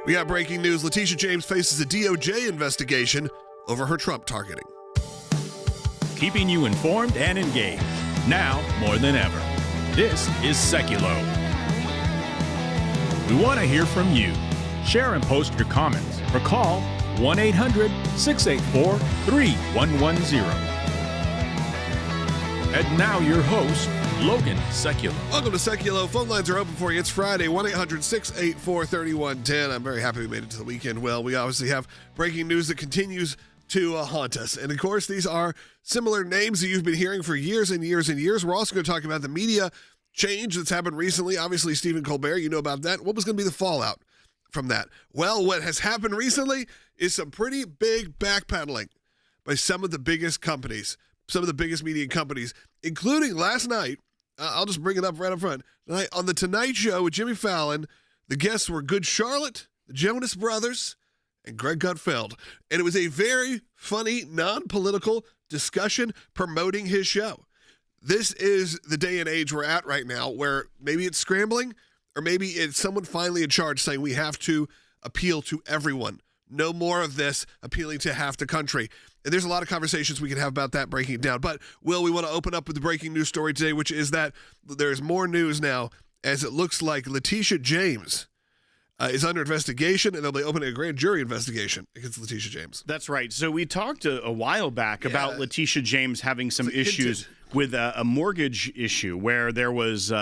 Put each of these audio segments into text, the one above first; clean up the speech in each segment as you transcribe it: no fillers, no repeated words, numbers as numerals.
We got breaking news. Letitia James faces a DOJ investigation over her Trump targeting. Keeping you informed and engaged, now more than ever. This is Sekulow. We want to hear from you. Share and post your comments or call 1-800-684-3110. And now your host, Logan Sekulow. Welcome to Sekulow. Phone lines are open for you. It's Friday, 1-800-684-3110. I'm very happy we made it to the weekend. Well, we obviously have breaking news that continues to haunt us. And of course, these are similar names that you've been hearing for years and years and years. We're also going to talk about the media change that's happened recently. Obviously, Stephen Colbert, you know about that. What was going to be the fallout from that? Well, what has happened recently is some pretty big backpedaling by some of the biggest companies, some of the biggest media companies, including last night. I'll just bring it up right up front. Tonight, on the Tonight Show with Jimmy Fallon, the guests were Good Charlotte, the Jonas Brothers, and Greg Gutfeld. And it was a very funny, non-political discussion promoting his show. This is the day and age we're at right now, where maybe it's scrambling, or maybe it's someone finally in charge saying we have to appeal to everyone. No more of this appealing to half the country. And there's a lot of conversations we can have about that, breaking it down. But, Will, we want to open up with the breaking news story today, which is that there's more news now, as it looks like Letitia James is under investigation, and they'll be opening a grand jury investigation against Letitia James. That's right. So we talked a while back about Letitia James having some issues with a mortgage issue where there was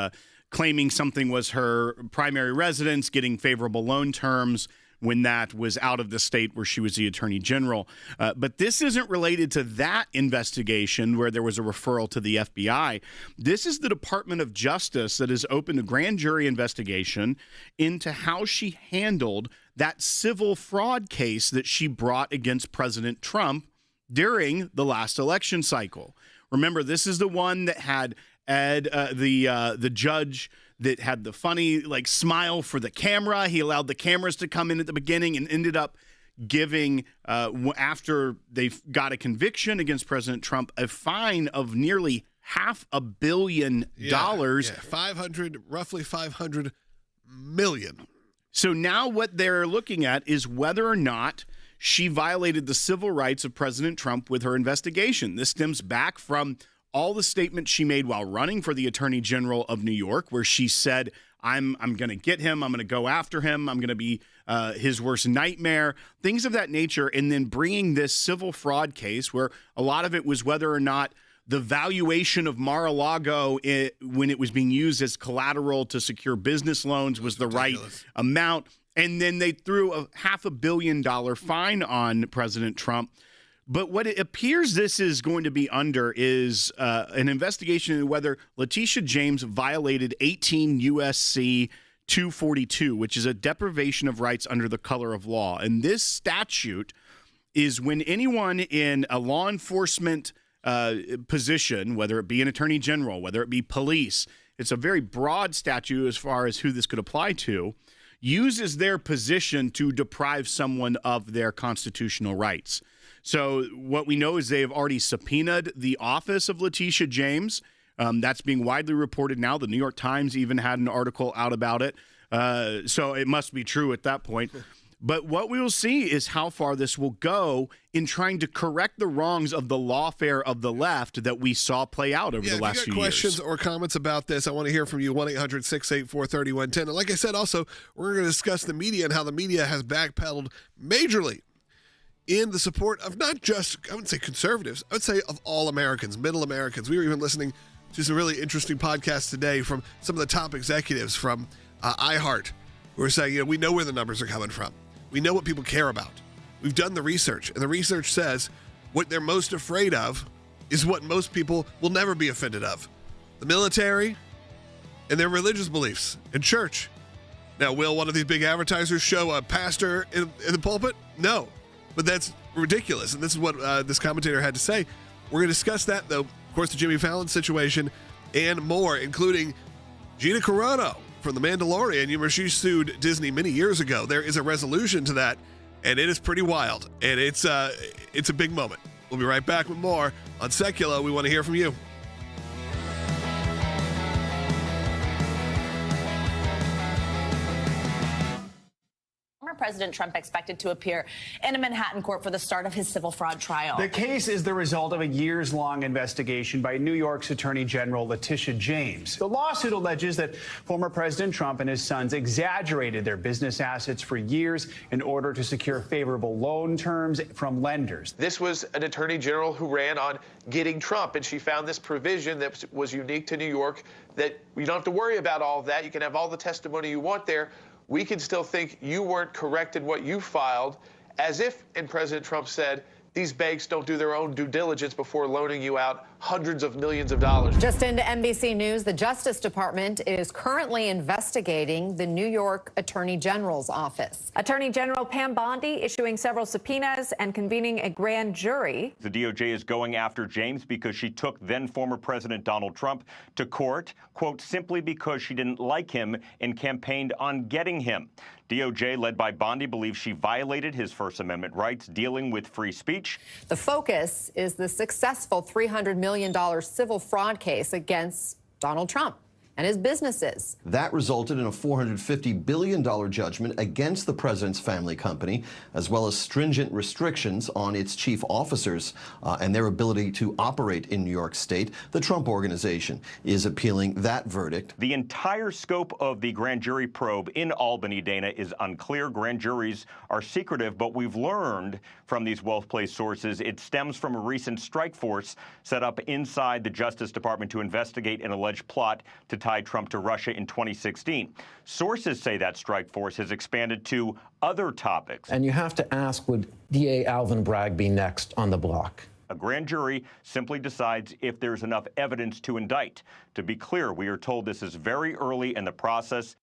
claiming something was her primary residence, getting favorable loan terms when that was out of the state where she was the attorney general. But this isn't related to that investigation where there was a referral to the FBI. This is the Department of Justice that has opened a grand jury investigation into how she handled that civil fraud case that she brought against President Trump during the last election cycle. Remember, this is the one that had Ed, the judge that had the funny smile for the camera. He allowed the cameras to come in at the beginning and ended up giving, after they got a conviction against President Trump, a fine of nearly $500 million. Roughly $500 million. So now what they're looking at is whether or not she violated the civil rights of President Trump with her investigation. This stems back from all the statements she made while running for the Attorney General of New York, where she said, I'm going to get him, I'm going to go after him, I'm going to be his worst nightmare, things of that nature, and then bringing this civil fraud case where a lot of it was whether or not the valuation of Mar-a-Lago when it was being used as collateral to secure business loans was the right amount. And then they threw a $500 million fine on President Trump. But what it appears this is going to be under is an investigation into whether Letitia James violated 18 U.S.C. 242, which is a deprivation of rights under the color of law. And this statute is when anyone in a law enforcement position, whether it be an attorney general, whether it be police, it's a very broad statute as far as who this could apply to, uses their position to deprive someone of their constitutional rights. So what we know is they have already subpoenaed the office of Letitia James. That's being widely reported now. The New York Times even had an article out about it. So it must be true at that point. But what we will see is how far this will go in trying to correct the wrongs of the lawfare of the left that we saw play out over the last few years. Questions or comments about this, I want to hear from you, 1-800-684-3110. And like I said, also, we're going to discuss the media and how the media has backpedaled majorly in the support of not just, I wouldn't say conservatives, I would say of all Americans, middle Americans. We were even listening to some really interesting podcasts today from some of the top executives from iHeart who are saying, we know where the numbers are coming from. We know what people care about. We've done the research, and the research says what they're most afraid of is what most people will never be offended of: the military and their religious beliefs and church. Now, will one of these big advertisers show a pastor in the pulpit? No. But that's ridiculous, and this is what this commentator had to say. We're going to discuss that, though, of course, the Jimmy Fallon situation and more, including Gina Carano from The Mandalorian. You remember she sued Disney many years ago. There is a resolution to that, and it is pretty wild, and it's a big moment. We'll be right back with more on Sekulow. We want to hear from you. President Trump expected to appear in a Manhattan court for the start of his civil fraud trial. The case is the result of a years-long investigation by New York's Attorney General Letitia James. The lawsuit alleges that former President Trump and his sons exaggerated their business assets for years in order to secure favorable loan terms from lenders. This was an attorney general who ran on getting Trump, and she found this provision that was unique to New York, that you don't have to worry about all of that. You can have all the testimony you want there. We can still think you weren't correct in what you filed, as if, and President Trump said, these banks don't do their own due diligence before loaning you out hundreds of millions of dollars. Just into NBC News, the Justice Department is currently investigating the New York Attorney General's office. Attorney General Pam Bondi issuing several subpoenas and convening a grand jury. The DOJ is going after James because she took then former President Donald Trump to court, quote, simply because she didn't like him and campaigned on getting him. DOJ, led by Bondi, believes she violated his First Amendment rights dealing with free speech. The focus is the successful $300 million civil fraud case against Donald Trump and his businesses. That resulted in a $450 billion judgment against the president's family company, as well as stringent restrictions on its chief officers and their ability to operate in New York State. The Trump Organization is appealing that verdict. The entire scope of the grand jury probe in Albany, Dana, is unclear. Grand juries are secretive, but we've learned from these well-placed sources it stems from a recent strike force set up inside the Justice Department to investigate an alleged plot to tie Trump to Russia in 2016. Sources say that strike force has expanded to other topics. And you have to ask, would DA Alvin Bragg be next on the block? A grand jury simply decides if there's enough evidence to indict. To be clear, we are told this is very early in the process.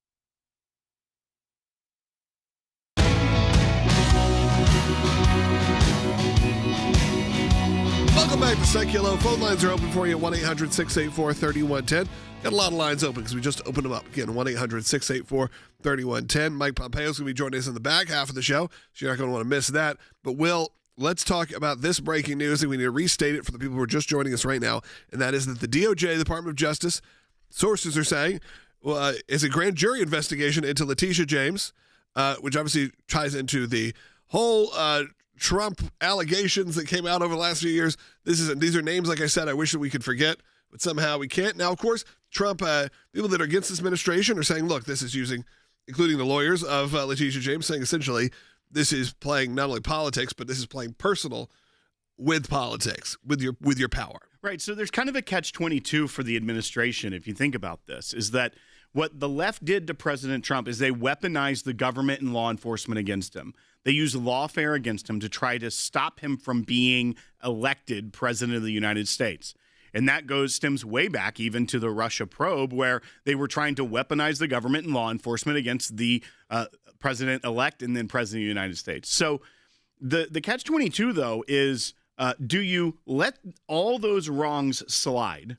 Welcome back to Sekulow. Phone lines are open for you at 1-800-684-3110. Got a lot of lines open because we just opened them up. Again, 1-800-684-3110. Mike Pompeo's going to be joining us in the back half of the show, so you're not going to want to miss that. But, Will, let's talk about this breaking news, and we need to restate it for the people who are just joining us right now, and that is that the DOJ, the Department of Justice, sources are saying, is a grand jury investigation into Letitia James, which obviously ties into the whole Trump allegations that came out over the last few years. These are names, like I said, I wish that we could forget, but somehow we can't. Now, of course, Trump, people that are against this administration are saying, look, this is using, including the lawyers of Letitia James, saying essentially this is playing not only politics, but this is playing personal with politics, with your power. Right. So there's kind of a catch-22 for the administration, if you think about this, is that what the left did to President Trump is they weaponized the government and law enforcement against him. They used lawfare against him to try to stop him from being elected president of the United States. And that stems way back even to the Russia probe, where they were trying to weaponize the government and law enforcement against the president-elect and then president of the United States. So the catch-22, though, is do you let all those wrongs slide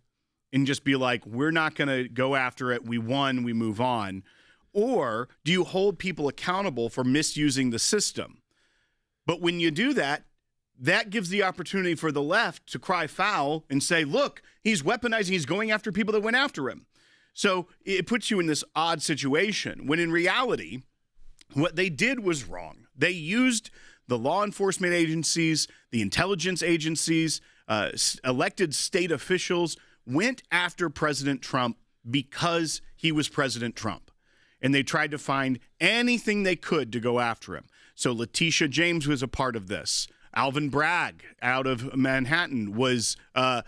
and just be like, we're not going to go after it, we won, we move on? Or do you hold people accountable for misusing the system? But when you do that, that gives the opportunity for the left to cry foul and say, look, he's weaponizing, he's going after people that went after him. So it puts you in this odd situation when in reality, what they did was wrong. They used the law enforcement agencies, the intelligence agencies, elected state officials went after President Trump because he was President Trump. And they tried to find anything they could to go after him. So Letitia James was a part of this. Alvin Bragg out of Manhattan was a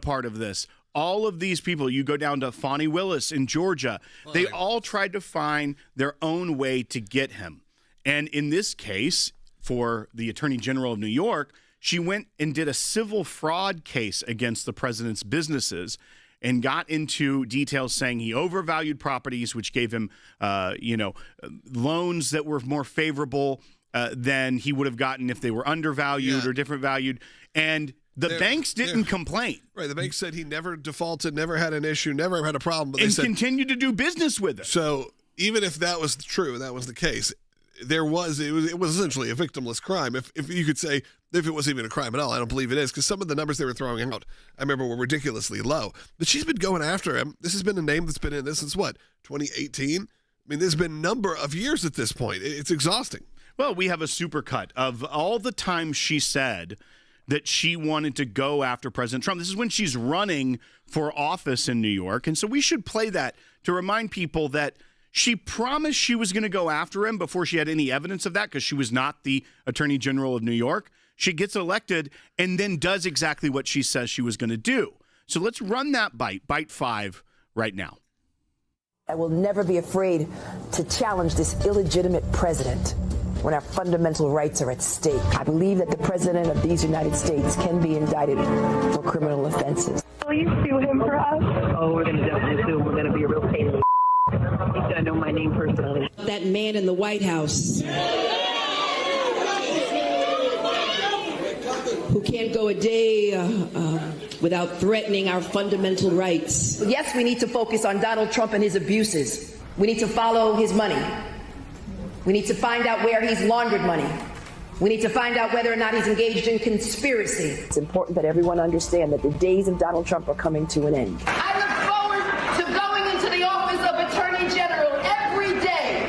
part of this. All of these people, you go down to Fani Willis in Georgia, they all tried to find their own way to get him. And in this case, for the Attorney General of New York, she went and did a civil fraud case against the president's businesses and got into details saying he overvalued properties, which gave him, loans that were more favorable than he would have gotten if they were undervalued or different valued. And the banks didn't complain. Right. The bank said he never defaulted, never had an issue, never had a problem. But and continued to do business with it. So even if that was true, that was the case, it was essentially a victimless crime. If you could say, if it was even a crime at all, I don't believe it is, because some of the numbers they were throwing out, I remember, were ridiculously low. But she's been going after him. This has been a name that's been in this since what, 2018? I mean, there's been a number of years at this point. It's exhausting. Well, we have a supercut of all the times she said that she wanted to go after President Trump. This is when she's running for office in New York. And so we should play that to remind people that she promised she was going to go after him before she had any evidence of that, because she was not the Attorney General of New York. She gets elected and then does exactly what she says she was going to do. So let's run that bite 5 right now. I will never be afraid to challenge this illegitimate president when our fundamental rights are at stake. I believe that the president of these United States can be indicted for criminal offenses. Will you sue him for us? Oh, we're going to definitely sue him. We're going to be a real pain in the He's going to know my name personally. That man in the White House who can't go a day without threatening our fundamental rights. Yes, we need to focus on Donald Trump and his abuses. We need to follow his money. We need to find out where he's laundered money. We need to find out whether or not he's engaged in conspiracy. It's important that everyone understand that the days of Donald Trump are coming to an end. I look forward to going into the office of Attorney General every day,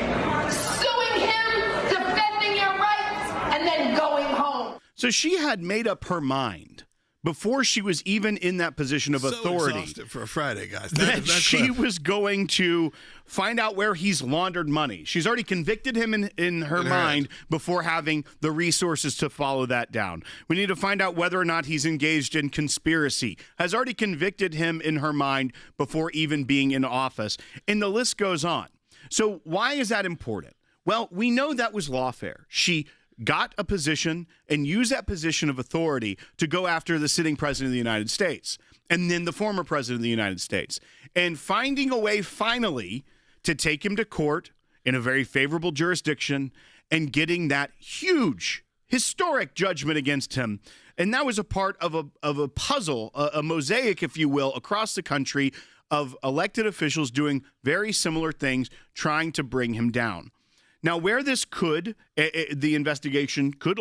suing him, defending your rights, and then going home. So she had made up her mind before she was even in that position of authority. Exhausted for a Friday, guys. That she was going to find out where he's laundered money. She's already convicted him in her mind before having the resources to follow that down. We need to find out whether or not he's engaged in conspiracy. Has already convicted him in her mind before even being in office. And the list goes on. So why is that important? Well, we know that was lawfare. She got a position and used that position of authority to go after the sitting president of the United States and then the former president of the United States, and finding a way finally to take him to court in a very favorable jurisdiction and getting that huge, historic judgment against him. And that was a part of a puzzle, a mosaic, if you will, across the country of elected officials doing very similar things, trying to bring him down. Now, where this the investigation could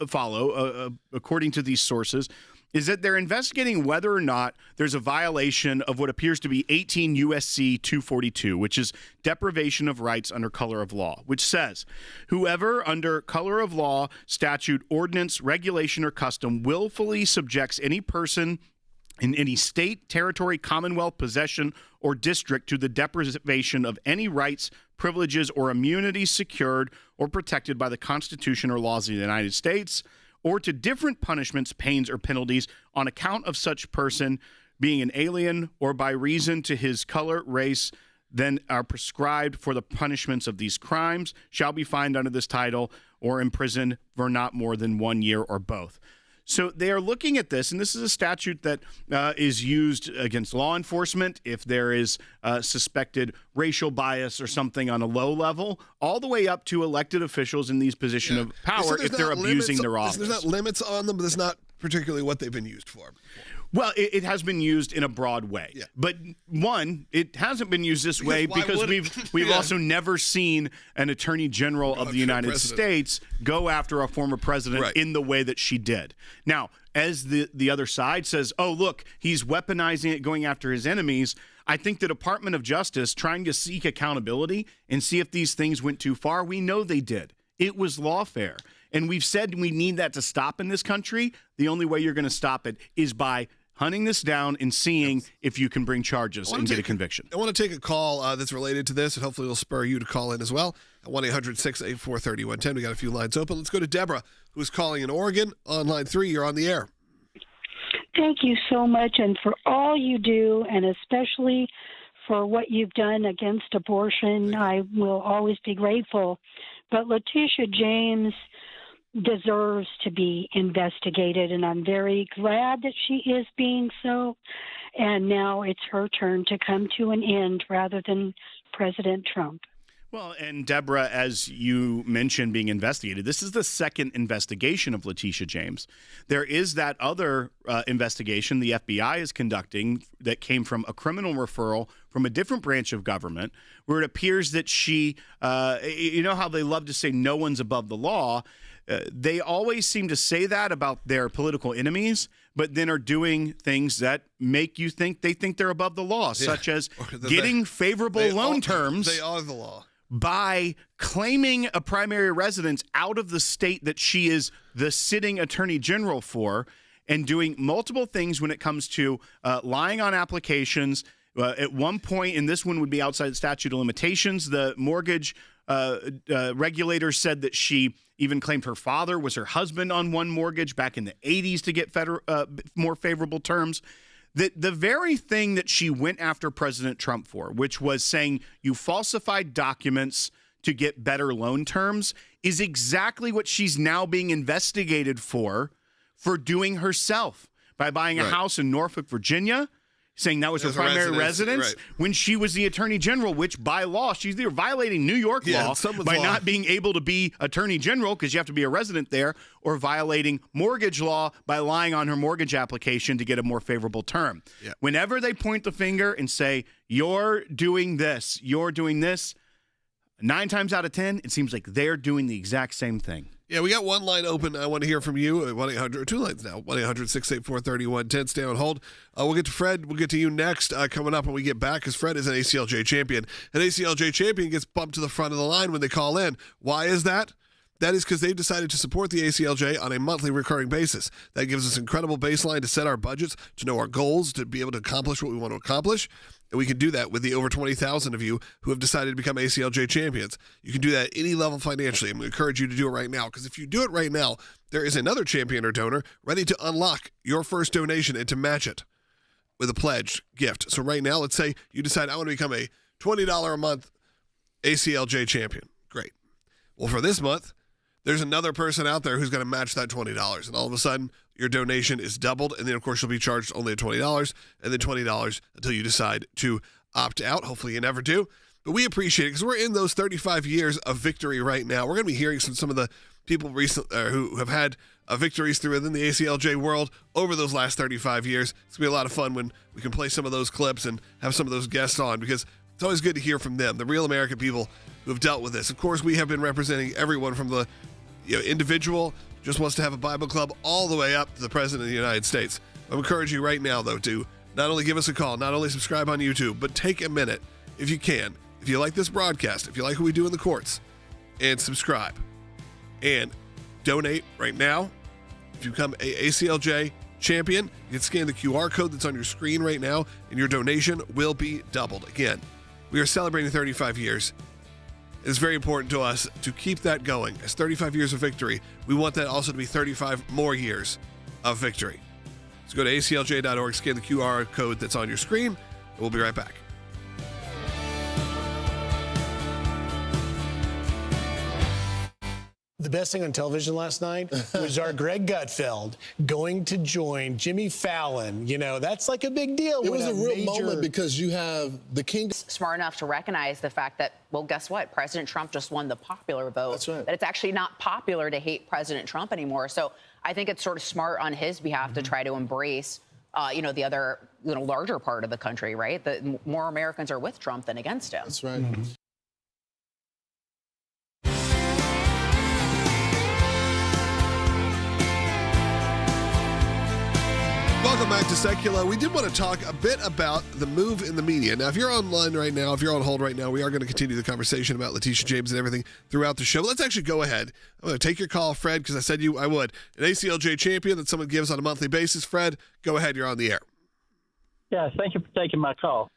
follow, according to these sources, is that they're investigating whether or not there's a violation of what appears to be 18 U.S.C. 242, which is deprivation of rights under color of law, which says, whoever under color of law, statute, ordinance, regulation, or custom willfully subjects any person in any state, territory, commonwealth, possession, or district to the deprivation of any rights, privileges, or immunities secured or protected by the Constitution or laws of the United States, or to different punishments, pains, or penalties on account of such person being an alien or by reason to his color, race, than are prescribed for the punishments of these crimes, shall be fined under this title or imprisoned for not more than 1 year or both. So they are looking at this, and this is a statute that is used against law enforcement if there is suspected racial bias or something on a low level, all the way up to elected officials in these positions of power if they're abusing their office. There's not limits on them, but that's not particularly what they've been used for. Well, it has been used in a broad way. Yeah. But one, it hasn't been used this way because we've also never seen an attorney general of the United States go after a former president in the way that she did. Now, as the other side says, oh, look, he's weaponizing it, going after his enemies, I think the Department of Justice, trying to seek accountability and see if these things went too far, we know they did. It was lawfare. And we've said we need that to stop in this country. The only way you're going to stop it is by hunting this down and seeing if you can bring charges and get a conviction. I want to take a call that's related to this, and hopefully it'll spur you to call in as well. At 1-800-684-3110. We got a few lines open. Let's go to Deborah, who's calling in Oregon. On line 3, you're on the air. Thank you so much, and for all you do, and especially for what you've done against abortion. I will always be grateful. But Letitia James deserves to be investigated, and I'm very glad that she is being so. And now it's her turn to come to an end rather than President Trump. Well, and Deborah, as you mentioned, being investigated, this is the second investigation of Letitia James. There is that other investigation the FBI is conducting that came from a criminal referral from a different branch of government, where it appears that she, you know how they love to say no one's above the law? They always seem to say that about their political enemies, but then are doing things that make you think they think they're above the law, such as getting favorable loan terms. They are the law. by claiming a primary residence out of the state that she is the sitting attorney general for, and doing multiple things when it comes to lying on applications. At one point, and this one would be outside the statute of limitations, the mortgage regulator said that she even claimed her father was her husband on one mortgage back in the 80s to get more favorable terms. The very thing that she went after President Trump for, which was saying you falsified documents to get better loan terms, is exactly what she's now being investigated for doing herself by buying a house in Norfolk, Virginia, saying that was her primary residence when she was the attorney general, which by law, she's either violating New York law by not being able to be attorney general because you have to be a resident there, or violating mortgage law by lying on her mortgage application to get a more favorable term. Yeah. Whenever they point the finger and say, you're doing this, 9 times out of 10, it seems like they're doing the exact same thing. Yeah, we got one line open. I want to hear from you. 1-800, 2 lines now. 1-800-684-3110. Stay on hold. We'll get to Fred. We'll get to you next coming up when we get back, because Fred is an ACLJ champion. An ACLJ champion gets bumped to the front of the line when they call in. Why is that? That is because they've decided to support the ACLJ on a monthly recurring basis. That gives us incredible baseline to set our budgets, to know our goals, to be able to accomplish what we want to accomplish. And we can do that with the over 20,000 of you who have decided to become ACLJ champions. You can do that at any level financially. I'm going to encourage you to do it right now, because if you do it right now, there is another champion or donor ready to unlock your first donation and to match it with a pledge gift. So right now, let's say you decide, I want to become a $20 a month ACLJ champion. Great. Well, for this month, there's another person out there who's going to match that $20. And all of a sudden, your donation is doubled. And then, of course, you'll be charged only at $20 and then $20 until you decide to opt out. Hopefully you never do. But we appreciate it, because we're in those 35 years of victory right now. We're going to be hearing from some of the people who have had victories within the ACLJ world over those last 35 years. It's going to be a lot of fun when we can play some of those clips and have some of those guests on, because it's always good to hear from them, the real American people who have dealt with this. Of course, we have been representing everyone from the individual just wants to have a Bible club all the way up to the President of the United States. I encourage you right now, though, to not only give us a call, not only subscribe on YouTube, but take a minute, if you can, if you like this broadcast, if you like what we do in the courts, and subscribe and donate right now. If you become a ACLJ champion, you can scan the QR code that's on your screen right now, and your donation will be doubled. Again, we are celebrating 35 years. It's very important to us to keep that going. It's 35 years of victory. We want that also to be 35 more years of victory. So go to aclj.org, scan the QR code that's on your screen, and we'll be right back. The best thing on television last night was our Greg Gutfeld going to join Jimmy Fallon. You know, that's like a big deal. It was a real moment, because you have the king. Smart enough to recognize the fact that, well, guess what? President Trump just won the popular vote. That's right. That it's actually not popular to hate President Trump anymore. So I think it's sort of smart on his behalf to try to embrace, the other, larger part of the country, right? That more Americans are with Trump than against him. That's right. Welcome back to Sekulow. We did want to talk a bit about the move in the media. Now, if you're online right now, if you're on hold right now, we are going to continue the conversation about Letitia James and everything throughout the show. But let's actually go ahead. I'm going to take your call, Fred, because I said I would. An ACLJ champion that someone gives on a monthly basis. Fred, go ahead. You're on the air. Yeah, thank you for taking my call.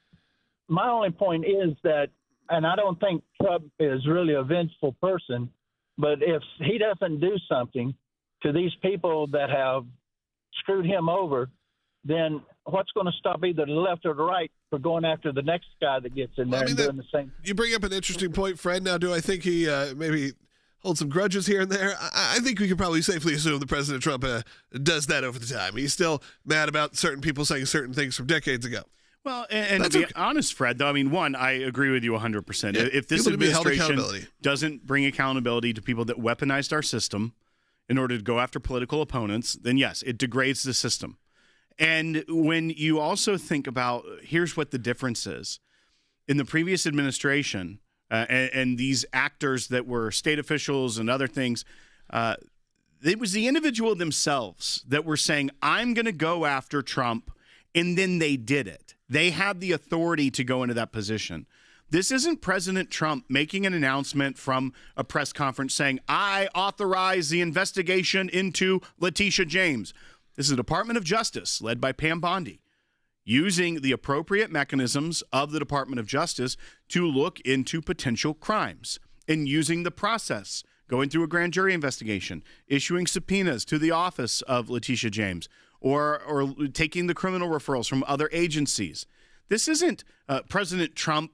My only point is that, and I don't think Trump is really a vengeful person, but if he doesn't do something to these people that have screwed him over, then what's going to stop either the left or the right for going after the next guy that gets in there and doing the same? You bring up an interesting point, Fred. Now, do I think he maybe holds some grudges here and there? I think we can probably safely assume that President Trump does that over the time. He's still mad about certain people saying certain things from decades ago. Well, and to be honest, Fred, though, one, I agree with you 100%. Yeah, if this administration doesn't bring accountability to people that weaponized our system in order to go after political opponents, then yes, it degrades the system. And when you also think about, here's what the difference is. In the previous administration, and these actors that were state officials and other things, it was the individual themselves that were saying, I'm going to go after Trump, and then they did it. They had the authority to go into that position. This isn't President Trump making an announcement from a press conference saying, I authorize the investigation into Letitia James. This is the Department of Justice, led by Pam Bondi, using the appropriate mechanisms of the Department of Justice to look into potential crimes and using the process, going through a grand jury investigation, issuing subpoenas to the office of Letitia James, or taking the criminal referrals from other agencies. This isn't President Trump,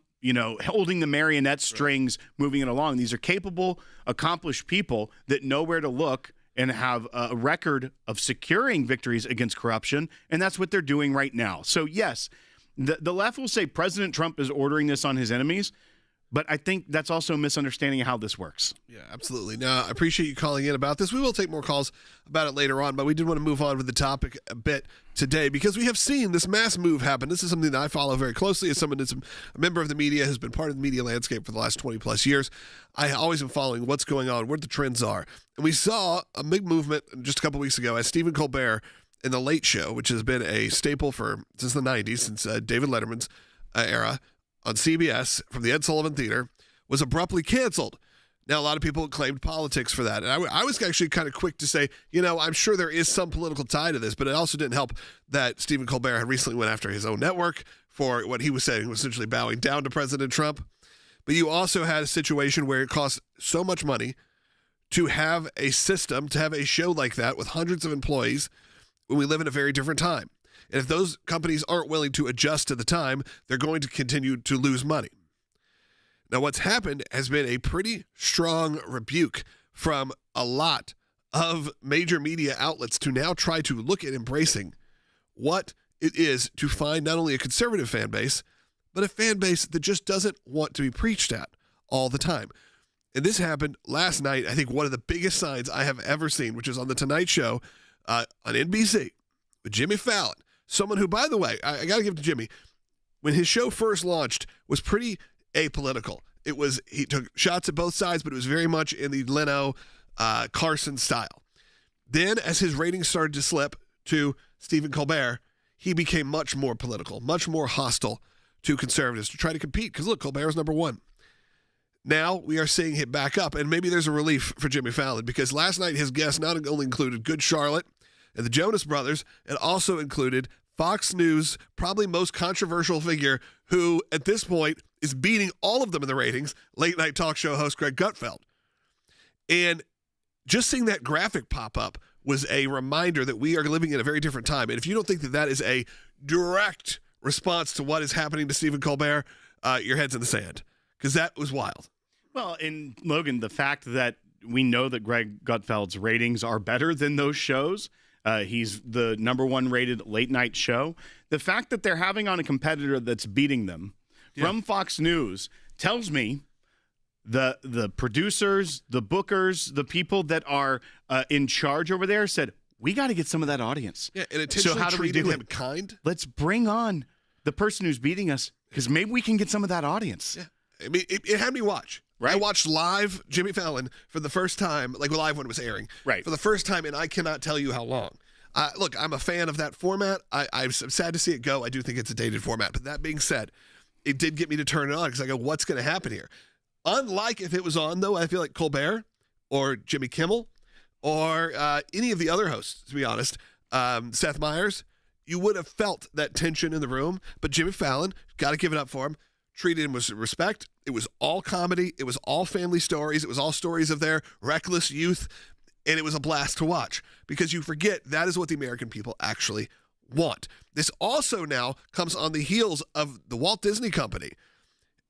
holding the marionette strings, moving it along. These are capable, accomplished people that know where to look and have a record of securing victories against corruption, and that's what they're doing right now. So, yes, the left will say President Trump is ordering this on his enemies, but I think that's also a misunderstanding of how this works. Yeah, absolutely. Now, I appreciate you calling in about this. We will take more calls about it later on, but we did want to move on with the topic a bit today because we have seen this mass move happen. This is something that I follow very closely as someone that's a member of the media, has been part of the media landscape for the last 20-plus years. I always am following what's going on, what the trends are. And we saw a big movement just a couple weeks ago as Stephen Colbert in The Late Show, which has been a staple since the 90s, since David Letterman's era, on CBS from the Ed Sullivan Theater, was abruptly canceled. Now, a lot of people claimed politics for that. And I was actually kind of quick to say, I'm sure there is some political tie to this, but it also didn't help that Stephen Colbert had recently went after his own network for what he was saying was essentially bowing down to President Trump. But you also had a situation where it costs so much money to have a system, to have a show like that with hundreds of employees when we live in a very different time. And if those companies aren't willing to adjust to the time, they're going to continue to lose money. Now, what's happened has been a pretty strong rebuke from a lot of major media outlets to now try to look at embracing what it is to find not only a conservative fan base, but a fan base that just doesn't want to be preached at all the time. And this happened last night. I think one of the biggest signs I have ever seen, which is on The Tonight Show on NBC with Jimmy Fallon. Someone who, by the way, I got to give it to Jimmy, when his show first launched, was pretty apolitical. He took shots at both sides, but it was very much in the Leno, Carson style. Then, as his ratings started to slip to Stephen Colbert, he became much more political, much more hostile to conservatives to try to compete. Because look, Colbert is number one. Now we are seeing it back up, and maybe there's a relief for Jimmy Fallon because last night his guests not only included Good Charlotte and the Jonas Brothers, it also included Fox News' probably most controversial figure who, at this point, is beating all of them in the ratings, late-night talk show host Greg Gutfeld. And just seeing that graphic pop up was a reminder that we are living in a very different time. And if you don't think that that is a direct response to what is happening to Stephen Colbert, your head's in the sand, because that was wild. Well, and Logan, the fact that we know that Greg Gutfeld's ratings are better than those shows, he's the number one rated late night show. The fact that they're having on a competitor that's beating them from Fox News tells me the producers, the bookers, the people that are in charge over there said, we got to get some of that audience. Yeah, and intentionally treating him kind. Let's bring on the person who's beating us because maybe we can get some of that audience. Yeah. I mean, it had me watch. Right. I watched live Jimmy Fallon for the first time, like live when it was airing. Right. For the first time, and I cannot tell you how long. Look, I'm a fan of that format. I'm sad to see it go. I do think it's a dated format. But that being said, it did get me to turn it on because I go, what's going to happen here? Unlike if it was on, though, I feel like Colbert or Jimmy Kimmel or any of the other hosts, to be honest, Seth Meyers, you would have felt that tension in the room. But Jimmy Fallon, got to give it up for him, treated him with respect. It was all comedy. It was all family stories. It was all stories of their reckless youth. And it was a blast to watch because you forget that is what the American people actually want. This also now comes on the heels of the Walt Disney Company.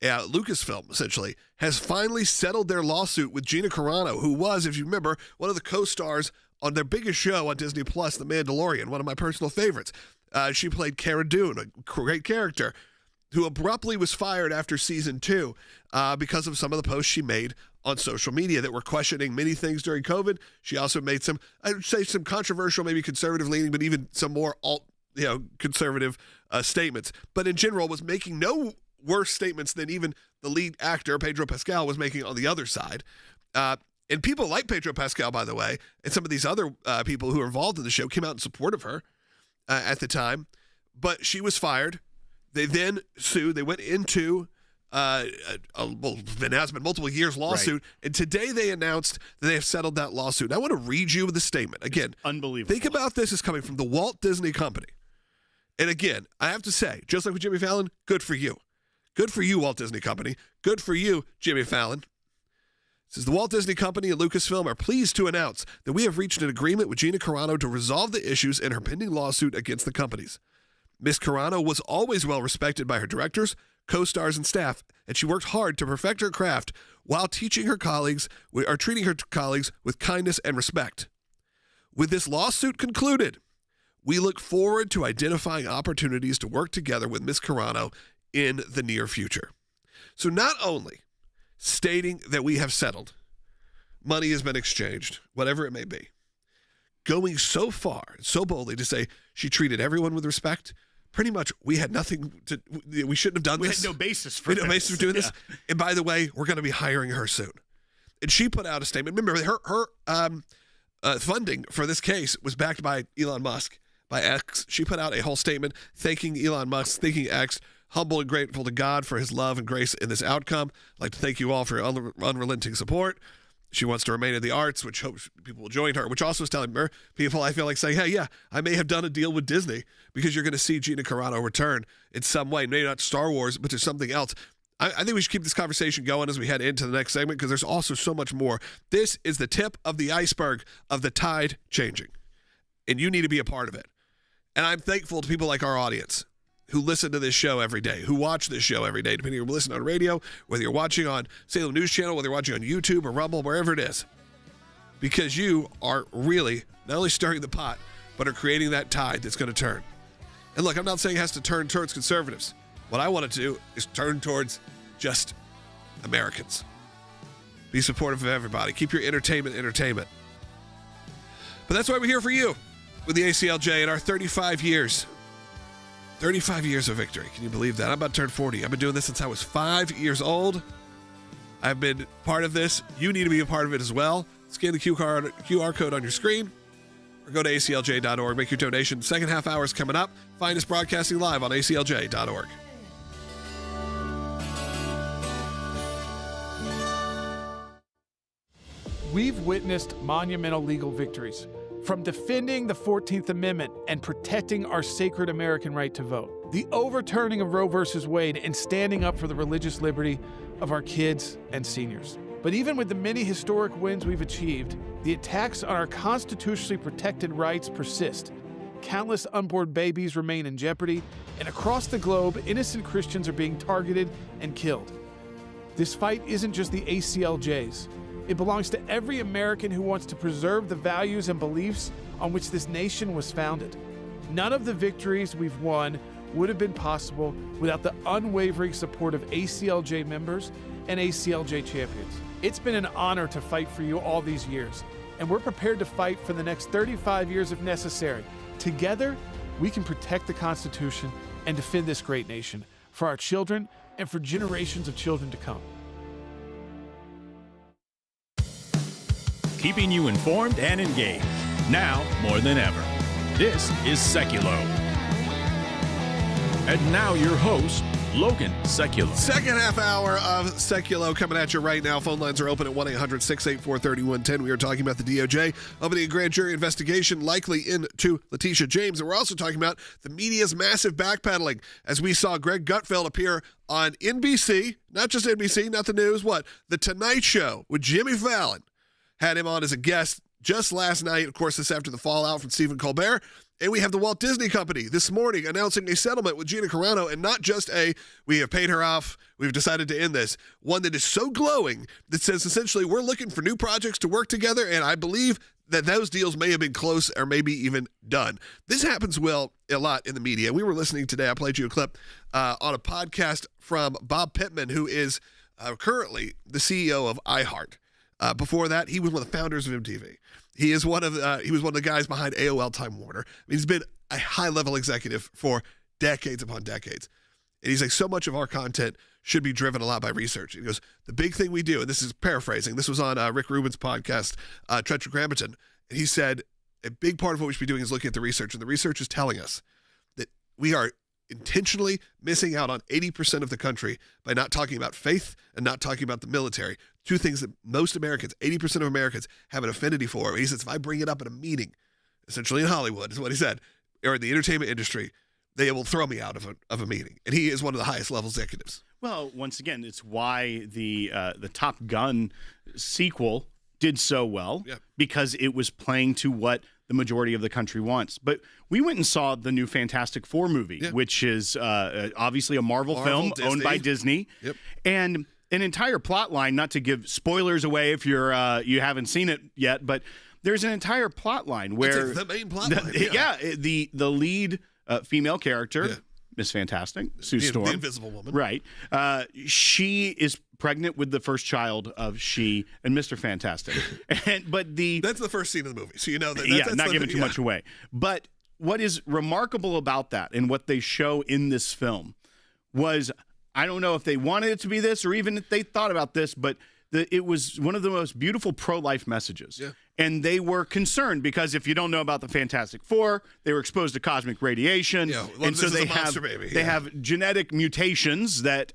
Lucasfilm, essentially, has finally settled their lawsuit with Gina Carano, who was, if you remember, one of the co-stars on their biggest show on Disney Plus, The Mandalorian, one of my personal favorites. She played Cara Dune, a great character, who abruptly was fired after season 2 because of some of the posts she made on social media that were questioning many things during COVID. She also made some, I would say, some controversial, maybe conservative leaning, but even some more conservative statements. But in general, was making no worse statements than even the lead actor, Pedro Pascal, was making on the other side. And people like Pedro Pascal, by the way, and some of these other people who are involved in the show came out in support of her at the time. But she was fired. They then sued. They went into announced been multiple years lawsuit, and today they announced that they have settled that lawsuit. And I want to read you the statement again. Unbelievable. Think about this as coming from the Walt Disney Company. And again, I have to say, just like with Jimmy Fallon, good for you. Good for you, Walt Disney Company. Good for you, Jimmy Fallon. It says the Walt Disney Company and Lucasfilm are pleased to announce that we have reached an agreement with Gina Carano to resolve the issues in her pending lawsuit against the companies. Ms. Carano was always well respected by her directors, co-stars, and staff, and she worked hard to perfect her craft while treating her colleagues with kindness and respect. With this lawsuit concluded, we look forward to identifying opportunities to work together with Ms. Carano in the near future. So not only stating that we have settled, money has been exchanged, whatever it may be, going so far, so boldly to say she treated everyone with respect. Pretty much, we had nothing to. We shouldn't have done this. We had no basis for no basis for doing this. And by the way, we're going to be hiring her soon. And she put out a statement. Remember, her funding for this case was backed by Elon Musk, by X. She put out a whole statement thanking Elon Musk, thanking X, humble and grateful to God for his love and grace in this outcome. I'd like to thank you all for your unrelenting support. She wants to remain in the arts, which hopes people will join her, which also is telling her people, I feel like, saying, hey, yeah, I may have done a deal with Disney because you're going to see Gina Carano return in some way. Maybe not Star Wars, but there's something else. I think we should keep this conversation going as we head into the next segment because there's also so much more. This is the tip of the iceberg of the tide changing, and you need to be a part of it. And I'm thankful to people like our audience who listen to this show every day, who watch this show every day, depending on if you listen on radio, whether you're watching on Salem News Channel, whether you're watching on YouTube or Rumble, wherever it is. Because you are really not only stirring the pot, but are creating that tide that's going to turn. And look, I'm not saying it has to turn towards conservatives. What I want to do is turn towards just Americans. Be supportive of everybody. Keep your entertainment. But that's why we're here for you with the ACLJ in our 35 years. 35 years of victory. Can you believe that? I'm about to turn 40. I've been doing this since I was 5 years old. I've been part of this. You need to be a part of it as well. Scan the QR code on your screen or go to aclj.org. Make your donation. Second half hour is coming up. Find us broadcasting live on aclj.org. We've witnessed monumental legal victories. From defending the 14th Amendment and protecting our sacred American right to vote, the overturning of Roe v. Wade, and standing up for the religious liberty of our kids and seniors. But even with the many historic wins we've achieved, the attacks on our constitutionally protected rights persist. Countless unborn babies remain in jeopardy, and across the globe, innocent Christians are being targeted and killed. This fight isn't just the ACLJ's. It belongs to every American who wants to preserve the values and beliefs on which this nation was founded. None of the victories we've won would have been possible without the unwavering support of ACLJ members and ACLJ champions. It's been an honor to fight for you all these years, and we're prepared to fight for the next 35 years if necessary. Together, we can protect the Constitution and defend this great nation for our children and for generations of children to come. Keeping you informed and engaged, now more than ever. This is Sekulow. And now your host, Logan Sekulow. Second half hour of Sekulow coming at you right now. Phone lines are open at 1-800-684-3110. We are talking about the DOJ opening a grand jury investigation likely into Letitia James. And we're also talking about the media's massive backpedaling as we saw Greg Gutfeld appear on NBC, not just NBC, not the news, The Tonight Show with Jimmy Fallon. Had him on as a guest just last night. Of course, this after the fallout from Stephen Colbert. And we have the Walt Disney Company this morning announcing a settlement with Gina Carano, and not just we have paid her off, we've decided to end this. One that is so glowing that says essentially we're looking for new projects to work together, and I believe that those deals may have been close or maybe even done. This happens a lot in the media. We were listening today, I played you a clip on a podcast from Bob Pittman, who is currently the CEO of iHeart. Before that, he was one of the founders of MTV. He was one of the guys behind AOL Time Warner. He's been a high-level executive for decades upon decades. And he's like, so much of our content should be driven a lot by research. He goes, the big thing we do, and this is paraphrasing, this was on Rick Rubin's podcast, Tetragrammaton, and he said, a big part of what we should be doing is looking at the research, and the research is telling us that we are intentionally missing out on 80% of the country by not talking about faith and not talking about the military. Two things that most Americans, 80% of Americans, have an affinity for. He says, if I bring it up at a meeting, essentially in Hollywood, is what he said, or in the entertainment industry, they will throw me out of a meeting. And he is one of the highest level executives. Well, once again, it's why the Top Gun sequel did so well, because it was playing to what the majority of the country wants. But we went and saw the new Fantastic Four movie, which is obviously a Marvel film Disney. owned by Disney. Yep. And an entire plot line, not to give spoilers away if you're you haven't seen it yet, but there's an entire plot line where the main plot line. The lead female character, Miss Fantastic, Sue Storm, the Invisible Woman, right? She is pregnant with the first child of she and Mr. Fantastic, that's the first scene of the movie, so you know that. That's not giving too much away. But what is remarkable about that and what they show in this film was, I don't know if they wanted it to be this or even if they thought about this, but it was one of the most beautiful pro-life messages. Yeah. And they were concerned because if you don't know about the Fantastic Four, they were exposed to cosmic radiation, and so they have genetic mutations that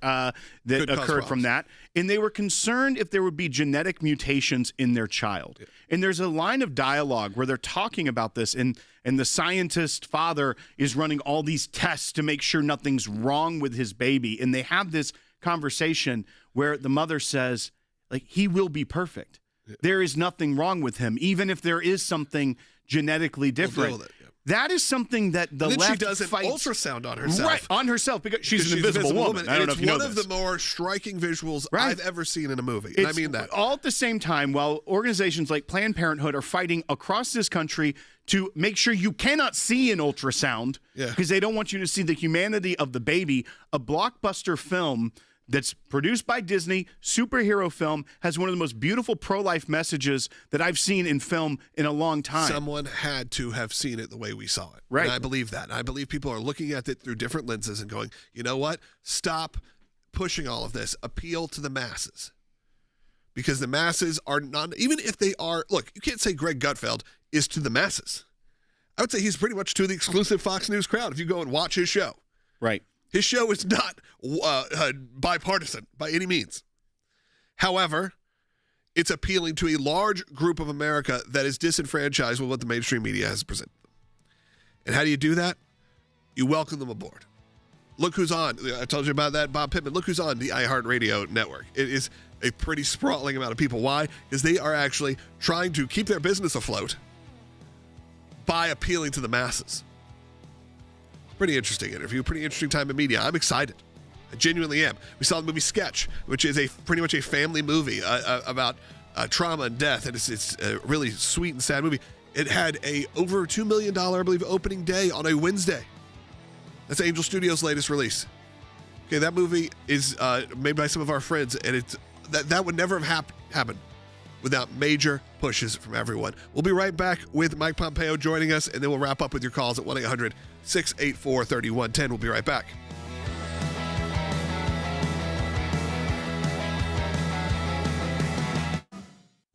occurred from that, and they were concerned if there would be genetic mutations in their child. Yeah. And there's a line of dialogue where they're talking about this, and the scientist father is running all these tests to make sure nothing's wrong with his baby, and they have this conversation where the mother says, like, he will be perfect. Yeah. There is nothing wrong with him, even if there is something genetically different. That is something that the left she does an ultrasound on herself. Right, on herself, because she's an invisible woman. I don't know if you know this. It's one of the more striking visuals I've ever seen in a movie. And I mean that. All at the same time, while organizations like Planned Parenthood are fighting across this country to make sure you cannot see an ultrasound because they don't want you to see the humanity of the baby, a blockbuster film that's produced by Disney, superhero film, has one of the most beautiful pro-life messages that I've seen in film in a long time. Someone had to have seen it the way we saw it. Right. And I believe that. I believe people are looking at it through different lenses and going, you know what? Stop pushing all of this. Appeal to the masses. Because the masses are not, even if they are, look, you can't say Greg Gutfeld is to the masses. I would say he's pretty much to the exclusive Fox News crowd if you go and watch his show. Right. His show is not bipartisan by any means. However, it's appealing to a large group of America that is disenfranchised with what the mainstream media has presented them. And how do you do that? You welcome them aboard. Look who's on. I told you about that, Bob Pittman. Look who's on the iHeartRadio network. It is a pretty sprawling amount of people. Why? Because they are actually trying to keep their business afloat by appealing to the masses. Pretty interesting interview, pretty interesting time in media. I'm excited. I genuinely am. We saw the movie Sketch, which is pretty much a family movie about trauma and death, and it's a really sweet and sad movie. It had a over $2 million, I believe, opening day on a Wednesday. That's Angel Studios' latest release. Okay, that movie is made by some of our friends, and it's that would never have happened without major pushes from everyone. We'll be right back with Mike Pompeo joining us, and then we'll wrap up with your calls at 1-800-684-3110. We'll be right back.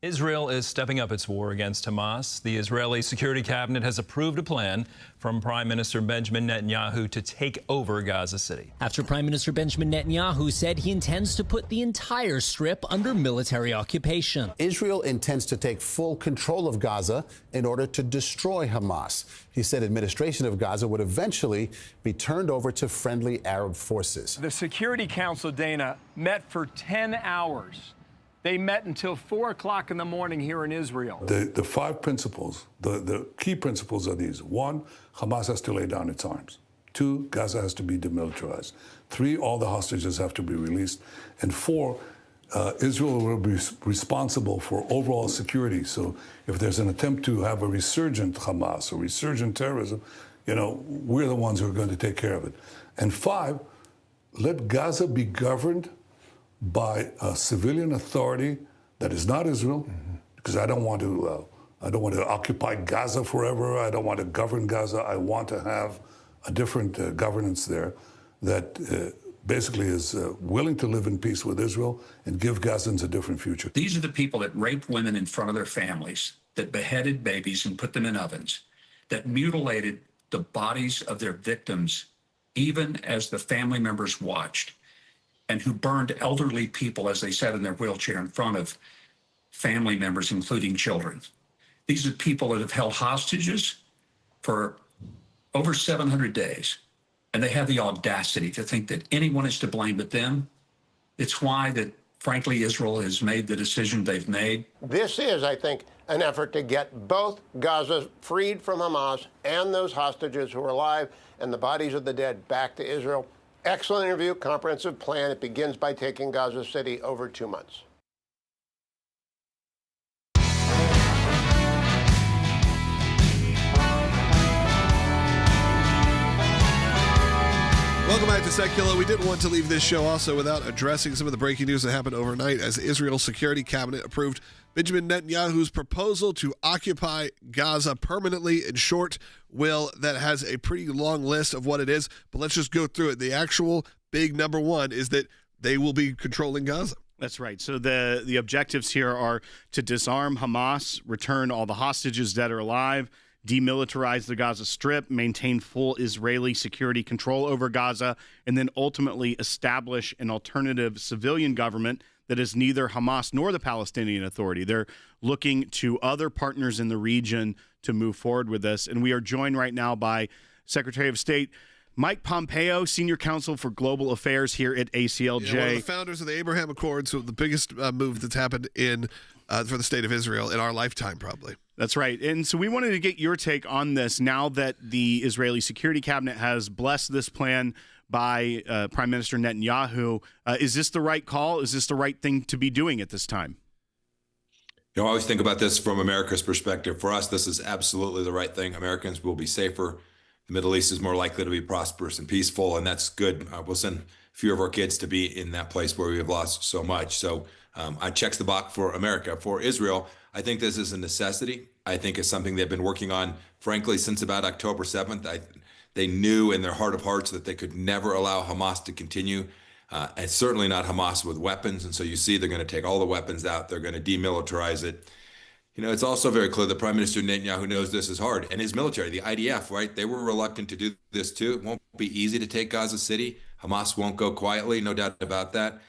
Israel is stepping up its war against Hamas. The Israeli Security Cabinet has approved a plan from Prime Minister Benjamin Netanyahu to take over Gaza City. After Prime Minister Benjamin Netanyahu said he intends to put the entire strip under military occupation. Israel intends to take full control of Gaza in order to destroy Hamas. He said administration of Gaza would eventually be turned over to friendly Arab forces. The Security Council, Dana, met for 10 hours. They met until 4 o'clock in the morning here in Israel. The 5 principles, the key principles are these. 1, Hamas has to lay down its arms. 2, Gaza has to be demilitarized. 3, all the hostages have to be released. And 4, Israel will be responsible for overall security. So if there's an attempt to have a resurgent Hamas or resurgent terrorism, we're the ones who are going to take care of it. And 5, let Gaza be governed by a civilian authority that is not Israel, because I don't want to occupy Gaza forever. I don't want to govern Gaza. I want to have a different governance there that basically is willing to live in peace with Israel and give Gazans a different future. These are the people that raped women in front of their families, that beheaded babies and put them in ovens, that mutilated the bodies of their victims even as the family members watched, and who burned elderly people as they sat in their wheelchair in front of family members, including children. These are people that have held hostages for over 700 days, and they have the audacity to think that anyone is to blame but them. It's why that, frankly, Israel has made the decision they've made. This is, I think, an effort to get both Gaza freed from Hamas and those hostages who are alive and the bodies of the dead back to Israel. Excellent interview, comprehensive plan. It begins by taking Gaza City over 2 months. Welcome back to Sekulow. We didn't want to leave this show also without addressing some of the breaking news that happened overnight as Israel's security cabinet approved Benjamin Netanyahu's proposal to occupy Gaza permanently. In short, Will, that has a pretty long list of what it is, but let's just go through it. The actual big number one is that they will be controlling Gaza. That's right. So the objectives here are to disarm Hamas, return all the hostages that are alive, demilitarize the Gaza Strip, maintain full Israeli security control over Gaza, and then ultimately establish an alternative civilian government that is neither Hamas nor the Palestinian Authority. They're looking to other partners in the region to move forward with this. And we are joined right now by Secretary of State Mike Pompeo, Senior Counsel for Global Affairs here at ACLJ. Yeah, one of the founders of the Abraham Accords, so the biggest move that's happened for the state of Israel in our lifetime, probably. That's right. And so we wanted to get your take on this now that the Israeli Security Cabinet has blessed this plan by Prime Minister Netanyahu. Is this the right call? Is this the right thing to be doing at this time? I always think about this from America's perspective. For us, this is absolutely the right thing. Americans will be safer. The Middle East is more likely to be prosperous and peaceful, and that's good. We'll send a few of our kids to be in that place where we have lost so much. So I checks the box for America. For Israel, I think this is a necessity. I think it's something they've been working on, frankly, since about October 7th. They knew in their heart of hearts that they could never allow Hamas to continue, and certainly not Hamas with weapons. And so you see they're going to take all the weapons out. They're going to demilitarize it. It's also very clear that Prime Minister Netanyahu knows this is hard. And his military, the IDF, right, they were reluctant to do this too. It won't be easy to take Gaza City. Hamas won't go quietly, no doubt about that.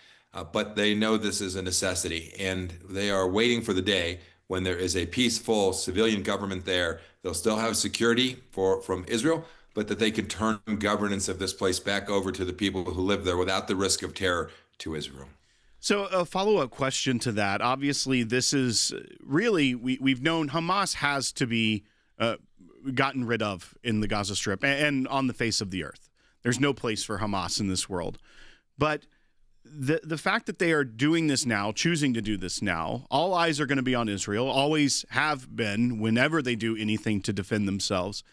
But they know this is a necessity. And they are waiting for the day when there is a peaceful civilian government there. They'll still have security from Israel, but that they can turn governance of this place back over to the people who live there without the risk of terror to Israel. So a follow-up question to that. Obviously, this is really, we've known Hamas has to be gotten rid of in the Gaza Strip and on the face of the earth. There's no place for Hamas in this world. But the fact that they are doing this now, choosing to do this now, all eyes are going to be on Israel, always have been whenever they do anything to defend themselves.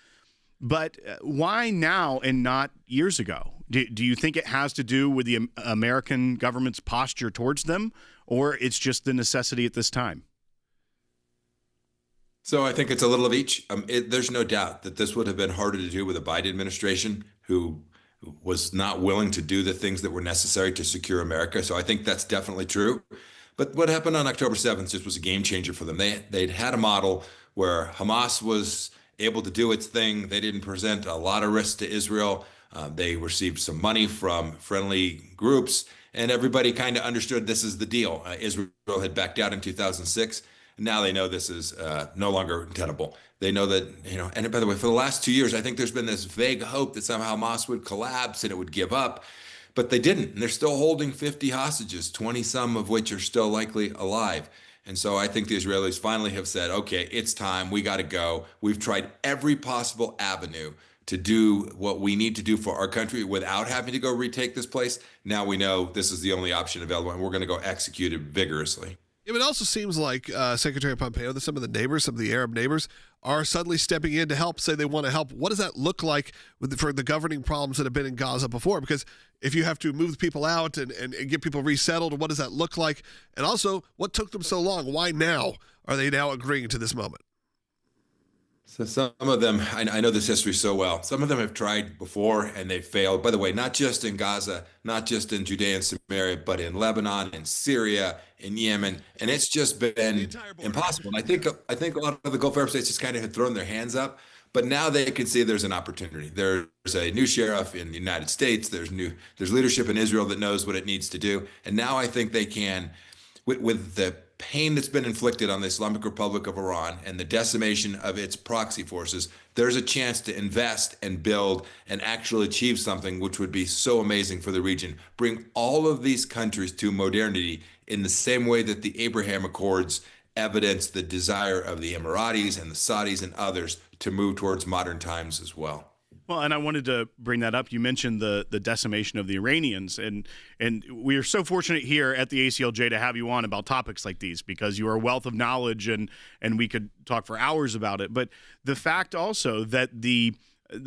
But why now and not years ago? Do you think it has to do with the American government's posture towards them, or it's just the necessity at this time? So I think it's a little of each. There's no doubt that this would have been harder to do with a Biden administration who was not willing to do the things that were necessary to secure America. So I think that's definitely true. But what happened on October 7th just was a game changer for them. They'd had a model where Hamas was able to do its thing. They didn't present a lot of risk to Israel. They received some money from friendly groups, and everybody kind of understood this is the deal. Israel had backed out in 2006. And now they know this is no longer tenable. They know that, and by the way, for the last 2 years, I think there's been this vague hope that somehow Hamas would collapse and it would give up, but they didn't. And they're still holding 50 hostages, 20 some of which are still likely alive. And so I think the Israelis finally have said, okay, it's time. We got to go. We've tried every possible avenue to do what we need to do for our country without having to go retake this place. Now we know this is the only option available, and we're going to go execute it vigorously. It also seems like Secretary Pompeo, that some of the neighbors, some of the Arab neighbors, are suddenly stepping in to help, say they want to help. What does that look like for the governing problems that have been in Gaza before? Because if you have to move people out and get people resettled, what does that look like? And also, what took them so long? Why now are they now agreeing to this moment? So some of them, I know this history so well, some of them have tried before and they failed. By the way, not just in Gaza, not just in Judea and Samaria, but in Lebanon, in Syria, in Yemen. And it's just been impossible. And I think a lot of the Gulf Arab states just kind of had thrown their hands up. But now they can see there's an opportunity. There's a new sheriff in the United States. There's leadership in Israel that knows what it needs to do. And now I think they can, with the pain that's been inflicted on the Islamic Republic of Iran and the decimation of its proxy forces, there's a chance to invest and build and actually achieve something which would be so amazing for the region. Bring all of these countries to modernity in the same way that the Abraham Accords evidenced the desire of the Emiratis and the Saudis and others to move towards modern times as well. Well, and I wanted to bring that up. You mentioned the decimation of the Iranians, and we are so fortunate here at the ACLJ to have you on about topics like these because you are a wealth of knowledge, and we could talk for hours about it. But the fact also that the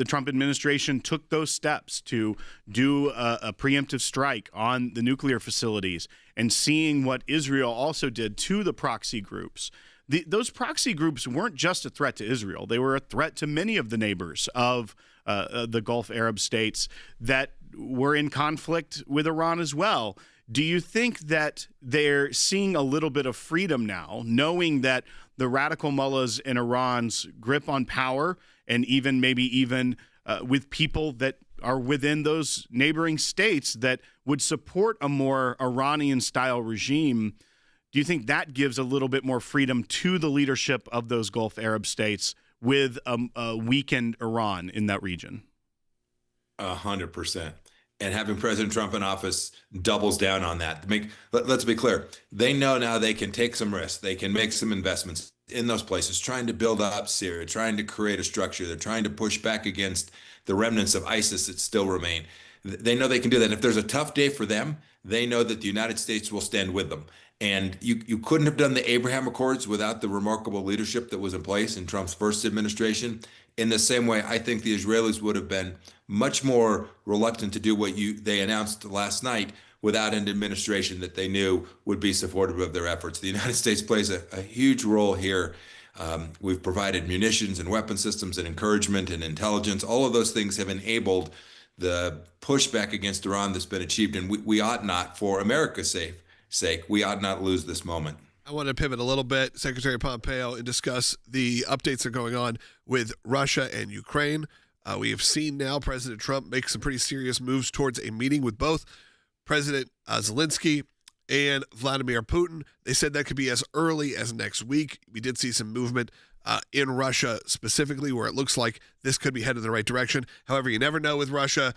Trump administration took those steps to do a preemptive strike on the nuclear facilities, and seeing what Israel also did to the proxy groups. Those proxy groups weren't just a threat to Israel. They were a threat to many of the neighbors of the Gulf Arab states that were in conflict with Iran as well. Do you think that they're seeing a little bit of freedom now, knowing that the radical mullahs in Iran's grip on power, and maybe even with people that are within those neighboring states that would support a more Iranian-style regime, do you think that gives a little bit more freedom to the leadership of those Gulf Arab states with a weakened Iran in that region? 100%. And having President Trump in office doubles down on that. Let's be clear. They know now they can take some risks. They can make some investments in those places, trying to build up Syria, trying to create a structure. They're trying to push back against the remnants of ISIS that still remain. They know they can do that. And if there's a tough day for them, they know that the United States will stand with them. And you couldn't have done the Abraham Accords without the remarkable leadership that was in place in Trump's first administration. In the same way, I think the Israelis would have been much more reluctant to do what they announced last night without an administration that they knew would be supportive of their efforts. The United States plays a huge role here. We've provided munitions and weapon systems and encouragement and intelligence. All of those things have enabled the pushback against Iran that's been achieved. And we ought not, for America's sake, we ought not lose this moment. I want to pivot a little bit, Secretary Pompeo, and discuss the updates that are going on with Russia and Ukraine. We have seen now President Trump make some pretty serious moves towards a meeting with both President Zelensky and Vladimir Putin. They said that could be as early as next week. We did see some movement in Russia specifically, where it looks like this could be headed in the right direction. However, you never know with Russia.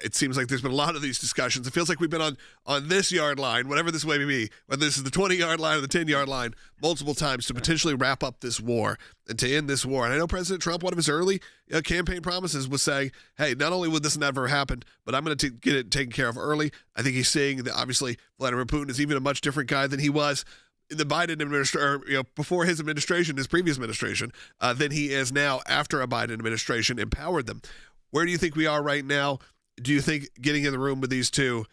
It seems like there's been a lot of these discussions. It feels like we've been on this yard line, whatever this way may be, whether this is the 20-yard line or the 10-yard line, multiple times to potentially wrap up this war and to end this war. And I know President Trump, one of his early campaign promises was saying, hey, not only would this never happen, but I'm going to get it taken care of early. I think he's seeing that obviously Vladimir Putin is even a much different guy than he was in the Biden administration, before his administration, his previous administration, than he is now after a Biden administration empowered them. Where do you think we are right now? Do you think getting in the room with these two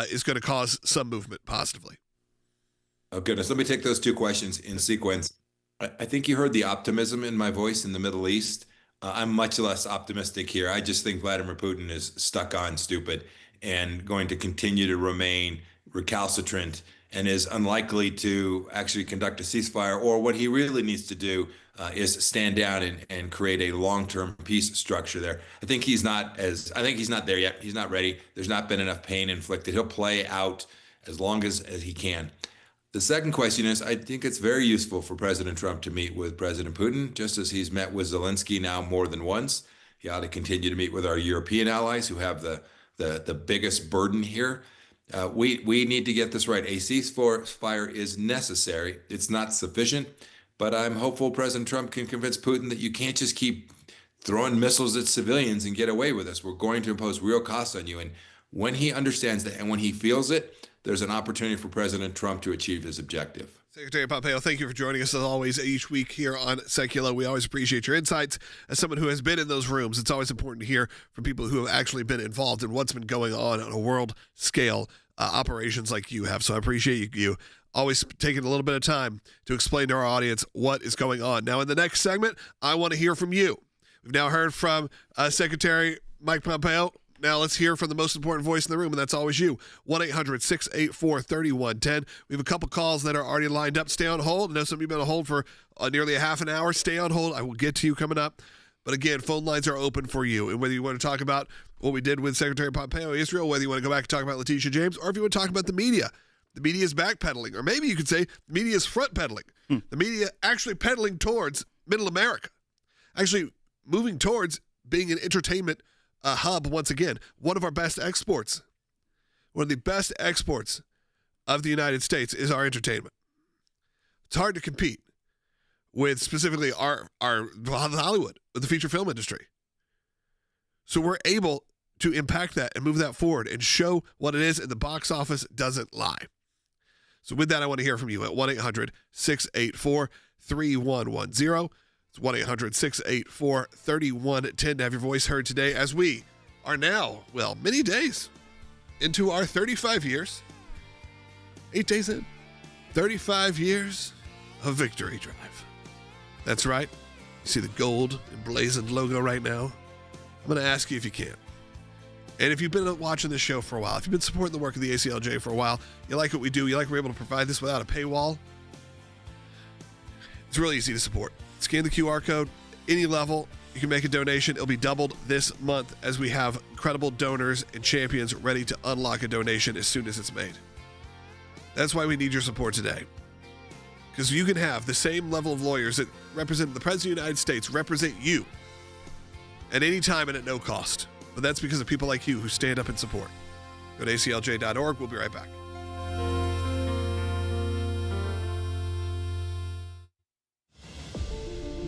is going to cause some movement positively? Oh, goodness. Let me take those two questions in sequence. I think you heard the optimism in my voice in the Middle East. I'm much less optimistic here. I just think Vladimir Putin is stuck on stupid and going to continue to remain recalcitrant and is unlikely to actually conduct a ceasefire, or what he really needs to do is stand down and create a long-term peace structure there. I think he's not there yet. He's not ready. There's not been enough pain inflicted. He'll play out as long as he can. The second question is, I think it's very useful for President Trump to meet with President Putin, just as he's met with Zelensky now more than once. He ought to continue to meet with our European allies who have the biggest burden here. We need to get this right. A ceasefire is necessary. It's not sufficient, but I'm hopeful President Trump can convince Putin that you can't just keep throwing missiles at civilians and get away with this. We're going to impose real costs on you. And when he understands that and when he feels it, there's an opportunity for President Trump to achieve his objective. Secretary Pompeo, thank you for joining us as always each week here on Sekulow. We always appreciate your insights. As someone who has been in those rooms, it's always important to hear from people who have actually been involved in what's been going on a world scale, operations like you have. So I appreciate you always taking a little bit of time to explain to our audience what is going on. Now, in the next segment, I want to hear from you. We've now heard from Secretary Mike Pompeo. Now let's hear from the most important voice in the room, and that's always you. 1-800-684-3110. We have a couple calls that are already lined up. Stay on hold. I know some of you have been on hold for nearly a half an hour. Stay on hold. I will get to you coming up. But again, phone lines are open for you. And whether you want to talk about what we did with Secretary Pompeo, Israel, whether you want to go back and talk about Letitia James, or if you want to talk about the media is backpedaling. Or maybe you could say the media is front pedaling. The media actually pedaling towards middle America. Actually moving towards being an entertainment hub once again. One of the best exports of the United States is our entertainment. It's hard to compete with specifically our Hollywood, with the feature film industry. So we're able to impact that and move that forward and show what it is, and the box office doesn't lie. So with that, I want to hear from you at 1-800-684-3110. It's 1-800-684-3110 to have your voice heard today as we are now, many days into our 35 years, 8 days in, 35 years of Victory Drive. That's right. You see the gold emblazoned logo right now? I'm going to ask you if you can. And if you've been watching this show for a while, if you've been supporting the work of the ACLJ for a while, you like what we do, you like we're able to provide this without a paywall, it's really easy to support. Scan the QR code, any level, you can make a donation. It'll be doubled this month as we have incredible donors and champions ready to unlock a donation as soon as it's made. That's why we need your support today. Because you can have the same level of lawyers that represent the President of the United States represent you at any time and at no cost. But that's because of people like you who stand up and support. Go to aclj.org. We'll be right back.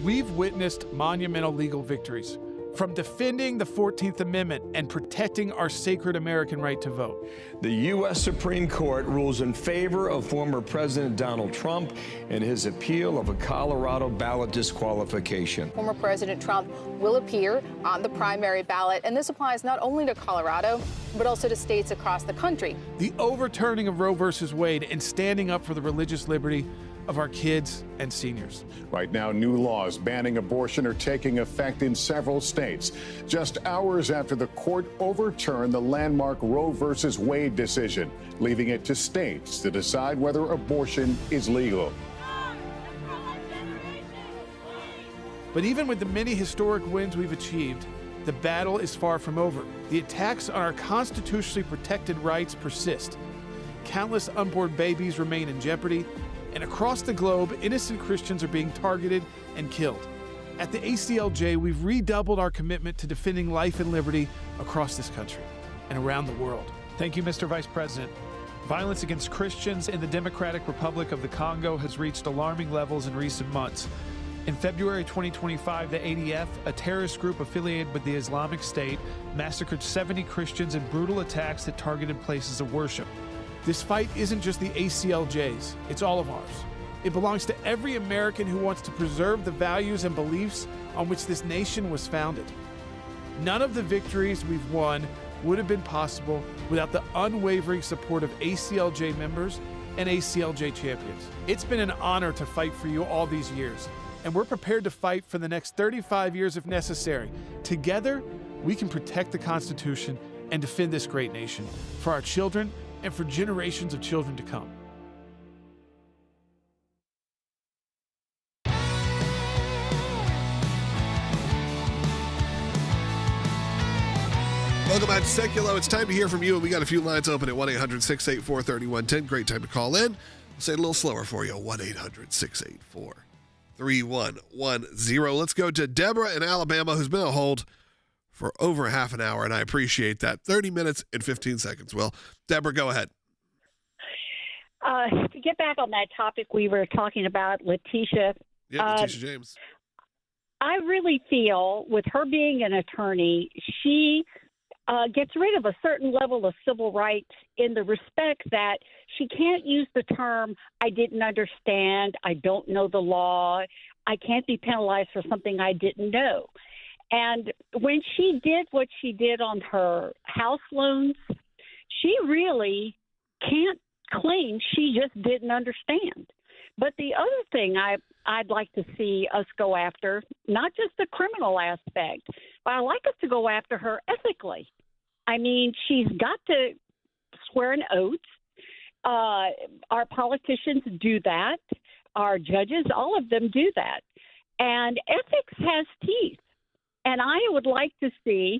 We've witnessed monumental legal victories, from defending the 14th Amendment and protecting our sacred American right to vote. The U.S. Supreme Court rules in favor of former President Donald Trump in his appeal of a Colorado ballot disqualification. Former President Trump will appear on the primary ballot, and this applies not only to Colorado, but also to states across the country. The overturning of Roe v. Wade and standing up for the religious liberty of our kids and seniors. Right now, new laws banning abortion are taking effect in several states. Just hours after the court overturned the landmark Roe v. Wade decision, leaving it to states to decide whether abortion is legal. But even with the many historic wins we've achieved, the battle is far from over. The attacks on our constitutionally protected rights persist. Countless unborn babies remain in jeopardy, and across the globe, innocent Christians are being targeted and killed. At the ACLJ, we've redoubled our commitment to defending life and liberty across this country and around the world. Thank you, Mr. Vice President. Violence against Christians in the Democratic Republic of the Congo has reached alarming levels in recent months. In February 2025, the ADF, a terrorist group affiliated with the Islamic State, massacred 70 Christians in brutal attacks that targeted places of worship. This fight isn't just the ACLJ's, it's all of ours. It belongs to every American who wants to preserve the values and beliefs on which this nation was founded. None of the victories we've won would have been possible without the unwavering support of ACLJ members and ACLJ champions. It's been an honor to fight for you all these years, and we're prepared to fight for the next 35 years if necessary. Together, we can protect the Constitution and defend this great nation for our children and for generations of children to come. Welcome back to Sekulow. It's time to hear from you, and we got a few lines open at 1-800-684-3110. Great time to call in. We'll say it a little slower for you. 1-800-684-3110. Let's go to Deborah in Alabama, who's been on hold for over half an hour, and I appreciate that. 30 minutes and 15 seconds. Well, Deborah, go ahead. To get back on that topic we were talking about, Letitia. Yeah, Letitia James. I really feel with her being an attorney, she gets rid of a certain level of civil rights in the respect that she can't use the term, I didn't understand, I don't know the law, I can't be penalized for something I didn't know. And when she did what she did on her house loans, she really can't claim she just didn't understand. But the other thing I'd like to see us go after, not just the criminal aspect, but I'd like us to go after her ethically. I mean, she's got to swear an oath. Our politicians do that. Our judges, all of them do that. And ethics has teeth. And I would like to see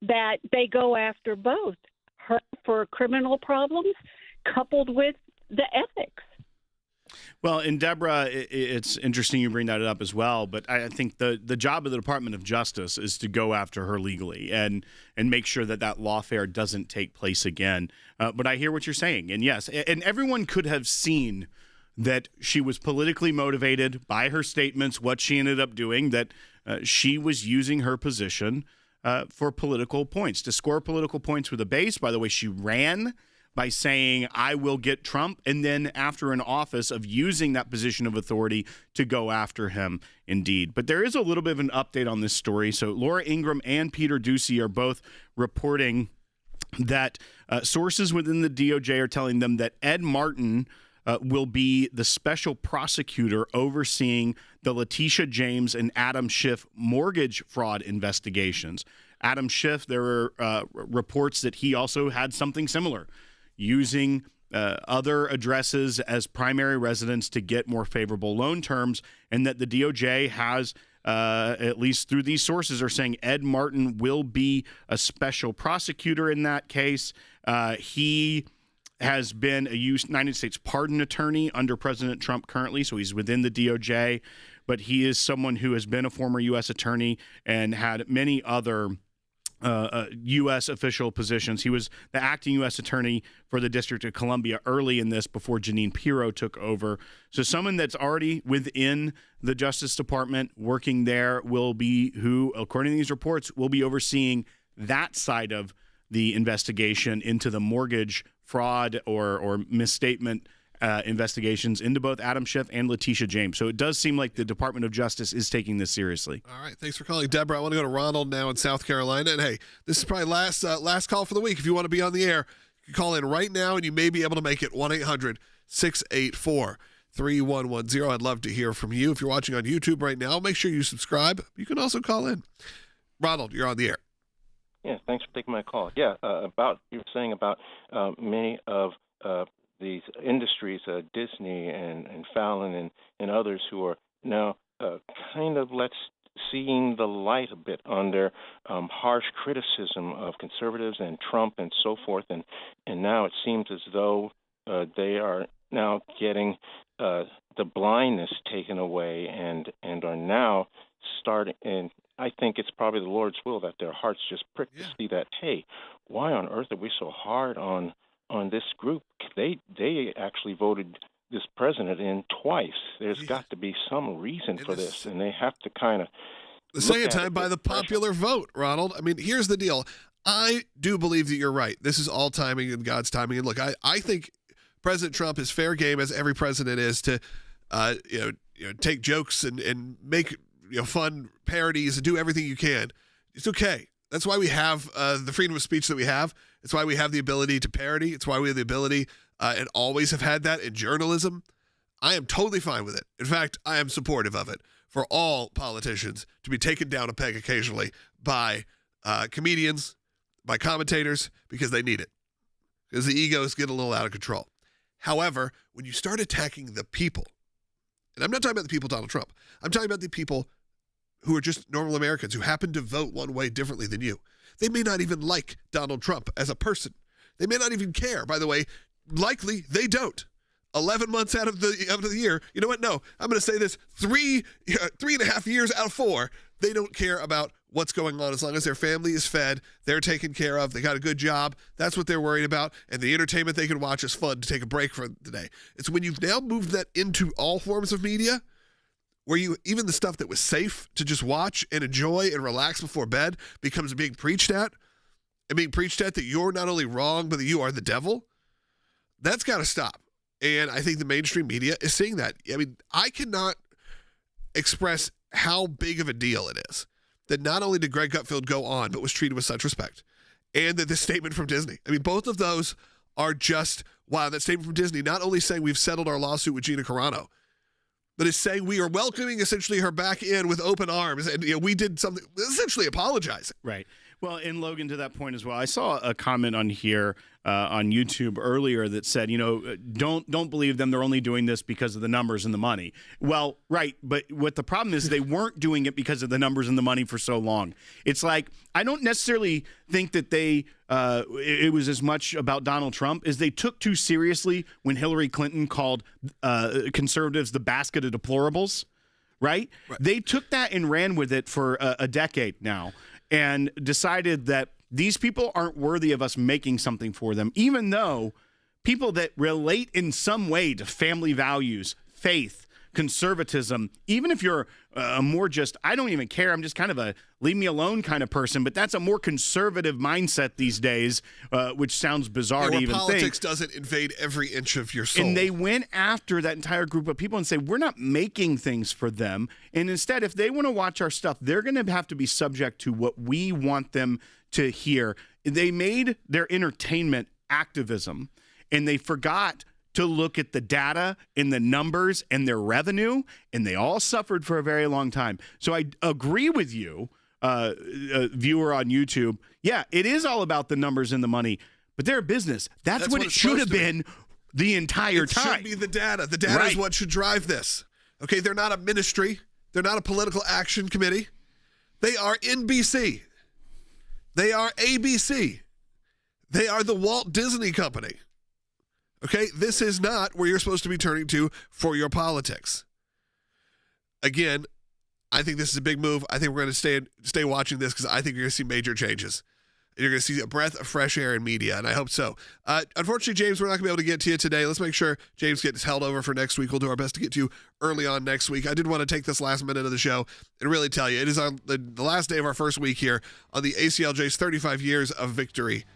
that they go after both her for criminal problems coupled with the ethics. Well, and Deborah, it's interesting you bring that up as well, but I think the job of the Department of Justice is to go after her legally and make sure that lawfare doesn't take place again. But I hear what you're saying. And yes, and everyone could have seen that she was politically motivated by her statements, what she ended up doing, that she was using her position for political points, to score political points with a base. By the way, she ran by saying, I will get Trump, and then after an office of using that position of authority to go after him, indeed. But there is a little bit of an update on this story. So Laura Ingraham and Peter Doocy are both reporting that sources within the DOJ are telling them that Ed Martin will be the special prosecutor overseeing the Letitia James and Adam Schiff mortgage fraud investigations. Adam Schiff, there were reports that he also had something similar, using other addresses as primary residence to get more favorable loan terms, and that the DOJ has, at least through these sources, are saying Ed Martin will be a special prosecutor in that case. He has been a United States pardon attorney under President Trump currently, so he's within the DOJ, but he is someone who has been a former U.S. attorney and had many other U.S. official positions. He was the acting U.S. attorney for the District of Columbia early in this before Jeanine Pirro took over. So someone that's already within the Justice Department working there will be who, according to these reports, will be overseeing that side of the investigation into the mortgage fraud or misstatement investigations into both Adam Schiff and Letitia James. So it does seem like the Department of Justice is taking this seriously. All right. Thanks for calling, Deborah. I want to go to Ronald now in South Carolina. And hey, this is probably last call for the week. If you want to be on the air, you can call in right now and you may be able to make it 1-800-684-3110. I'd love to hear from you. If you're watching on YouTube right now, make sure you subscribe. You can also call in. Ronald, you're on the air. Yeah, thanks for taking my call. Yeah, about you were saying about many of these industries, Disney and Fallon and others who are now kind of seeing the light a bit on their harsh criticism of conservatives and Trump and so forth. And now it seems as though they are now getting the blindness taken away and are now starting. And I think it's probably the Lord's will that their hearts just prick to see that, hey, why on earth are we so hard on this group? They actually voted this president in twice. There's got to be some reason for this, and they have to kind of the second time by the popular vote, Ronald. I mean, here's the deal. I do believe that you're right. This is all timing and God's timing. And look, I think President Trump is fair game, as every president is, to take jokes and make fun parodies and do everything you can. It's okay. That's why we have the freedom of speech that we have. It's why we have the ability to parody. It's why we have the ability and always have had that in journalism. I am totally fine with it. In fact, I am supportive of it for all politicians to be taken down a peg occasionally by comedians, by commentators, because they need it. Because the egos get a little out of control. However, when you start attacking the people, and I'm not talking about the people Donald Trump, I'm talking about the people who are just normal Americans who happen to vote one way differently than you. They may not even like Donald Trump as a person. They may not even care. By the way, likely they don't. 11 months out of the year, you know what? No, I'm going to say this: 3.5 years out of 4, they don't care about what's going on. As long as their family is fed, they're taken care of, they got a good job, that's what they're worried about, and the entertainment they can watch is fun to take a break for the day. It's when you've now moved that into all forms of media, where even the stuff that was safe to just watch and enjoy and relax before bed becomes being preached at, and being preached at that you're not only wrong, but that you are the devil. That's got to stop. And I think the mainstream media is seeing that. I mean, I cannot express how big of a deal it is that not only did Greg Gutfeld go on, but was treated with such respect. And that this statement from Disney. I mean, both of those are just, wow, that statement from Disney, not only saying we've settled our lawsuit with Gina Carano, but is saying we are welcoming essentially her back in with open arms, and we did something, essentially apologizing. Right. Well, and Logan, to that point as well, I saw a comment on here on YouTube earlier that said, don't believe them. They're only doing this because of the numbers and the money. Well, right, but what the problem is, they weren't doing it because of the numbers and the money for so long. It's like, I don't necessarily think that it was as much about Donald Trump as they took too seriously when Hillary Clinton called conservatives the basket of deplorables. Right? They took that and ran with it for a decade now and decided that these people aren't worthy of us making something for them, even though people that relate in some way to family values, faith, conservatism, even if you're more just, I don't even care, I'm just kind of a leave me alone kind of person, but that's a more conservative mindset these days, which sounds bizarre to even think. Politics doesn't invade every inch of your soul. And they went after that entire group of people and say, we're not making things for them. And instead, if they want to watch our stuff, they're going to have to be subject to what we want them to hear. They made their entertainment activism, and they forgot to look at the data and the numbers and their revenue, and they all suffered for a very long time. So I agree with you, viewer on YouTube. Yeah, it is all about the numbers and the money, but they're a business. That's what it should have been the entire time. It should be the data. The data is what should drive this. Okay, they're not a ministry. They're not a political action committee. They are NBC. They are ABC. They are the Walt Disney Company. Okay, this is not where you're supposed to be turning to for your politics. Again, I think this is a big move. I think we're going to stay watching this because I think you're going to see major changes. You're going to see a breath of fresh air in media, and I hope so. Unfortunately, James, we're not going to be able to get to you today. Let's make sure James gets held over for next week. We'll do our best to get to you early on next week. I did want to take this last minute of the show and really tell you, it is on the last day of our first week here on the ACLJ's 35 Years of Victory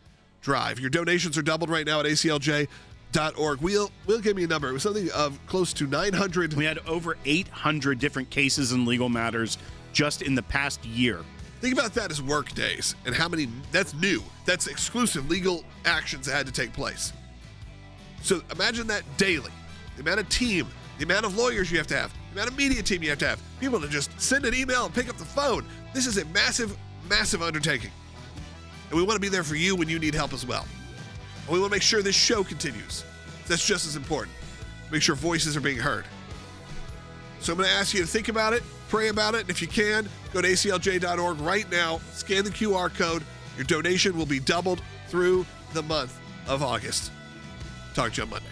Drive. Your donations are doubled right now at ACLJ.org. We'll give you a number. It was something of close to 900. We had over 800 different cases and legal matters just in the past year. Think about that as work days and how many, that's new. That's exclusive legal actions that had to take place. So imagine that daily. The amount of team, the amount of lawyers you have to have, the amount of media team you have to have, people to just send an email and pick up the phone. This is a massive, massive undertaking. And we want to be there for you when you need help as well. And we want to make sure this show continues. That's just as important. Make sure voices are being heard. So I'm going to ask you to think about it, pray about it, and if you can, go to ACLJ.org right now, scan the QR code. Your donation will be doubled through the month of August. Talk to you on Monday.